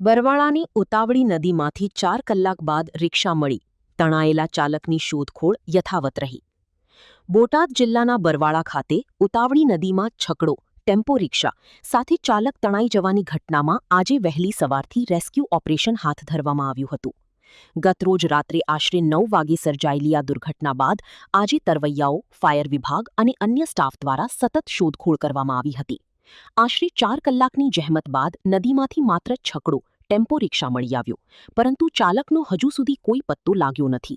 બરવાળાની ઉતાવળી નદીમાંથી 4 કલાક બાદ રિક્ષા મળી, તણાયેલા ચાલકની શોધખોળ યથાવત રહી. બોટાદ જિલ્લાના બરવાળા ખાતે ઉતાવળી નદીમાં છકડો, ટેમ્પો રિક્ષા સાથે ચાલક તણાઈ જવાની ઘટનામાં આજે વહેલી સવારથી રેસ્ક્યુ ઓપરેશન હાથ ધરવામાં આવ્યું હતું. ગતરોજ રાત્રે આશરે 9 વાગે સર્જાયેલી આ દુર્ઘટના બાદ આજે તરવૈયાઓ, ફાયર વિભાગ અને અન્ય સ્ટાફ દ્વારા સતત શોધખોળ કરવામાં આવી હતી. આશરે 4 કલાકની જહેમત બાદ નદીમાંથી માત્ર છકડો, ટેમ્પો રિક્ષા મળી આવ્યો, પરંતુ ચાલકનો હજુ સુધી કોઈ પત્તો લાગ્યો નથી.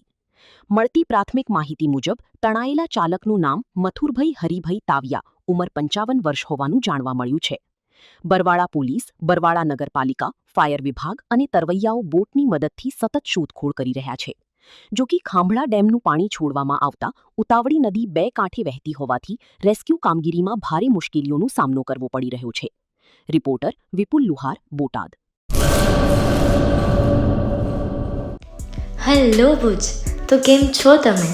મળતી પ્રાથમિક માહિતી મુજબ તણાયેલા ચાલકનું નામ મથુરભાઈ હરિભાઈ તાવિયા, ઉંમર 55 વર્ષ હોવાનું જાણવા મળ્યું છે. બરવાળા પોલીસ, બરવાળા નગરપાલિકા, ફાયર વિભાગ અને તરવૈયાઓ બોટની મદદથી સતત શોધખોળ કરી રહ્યા છે. જો કે ખાંભળા ડેમનું પાણી છોડવામાં આવતા ઉતાવળી નદી 2 કાંઠે વહેતી હોવાથી રેસ્ક્યુ કામગીરીમાં ભારે મુશ્કેલીઓનો સામનો કરવો પડી રહ્યો છે. રિપોર્ટર વિપુલ લુહાર, બોટાદ. હેલો ભુજ, તો કેમ છો તમે?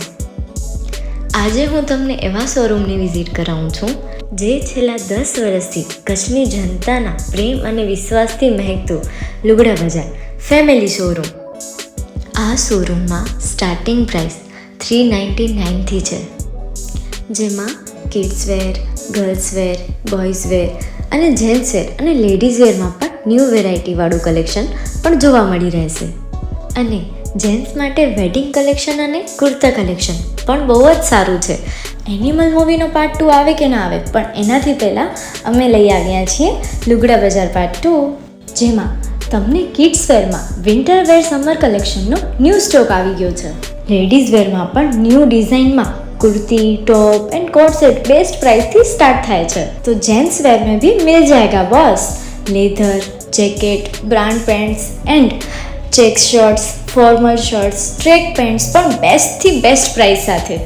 આજે હું તમને એવા શોરૂમની વિઝિટ કરાવું છું જે છેલ્લા 10 વર્ષથી કચ્છની જનતાના પ્રેમ અને વિશ્વાસથી મહેકતું લુગડા બજાર ફેમિલી શોરૂમ. આ શોરૂમમાં સ્ટાર્ટિંગ પ્રાઇસ 399થી છે, જેમાં kids wear, girls wear, boys wear અને જેન્ટ્સ વેર અને લેડીઝ વેરમાં પણ ન્યૂ વેરાયટીવાળું કલેક્શન પણ જોવા મળી રહેશે. અને જેન્ટ્સ માટે વેડિંગ કલેક્શન અને કુર્તા કલેક્શન પણ બહુ જ સારું છે. એનિમલ મૂવીનો પાર્ટ 2 આવે કે ના આવે, પણ એનાથી પહેલાં અમે લઈ આવ્યા છીએ લુગડા બજાર પાર્ટ 2, જેમાં તમને કિડ્સ વેરમાં વિન્ટર વેર સમર કલેક્શનનો ન્યૂ સ્ટોક આવી ગયો છે. લેડીઝ વેરમાં પણ ન્યૂ ડિઝાઇનમાં kurti, top and coat set best price थी स्टार्ट थाय छे. तो जेंट्स वेर में भी मिल जाएगा boss. Leather, jacket, brand pants and check shirts, formal shirts, track pants पर बेस्ट थी बेस्ट प्राइस साथे.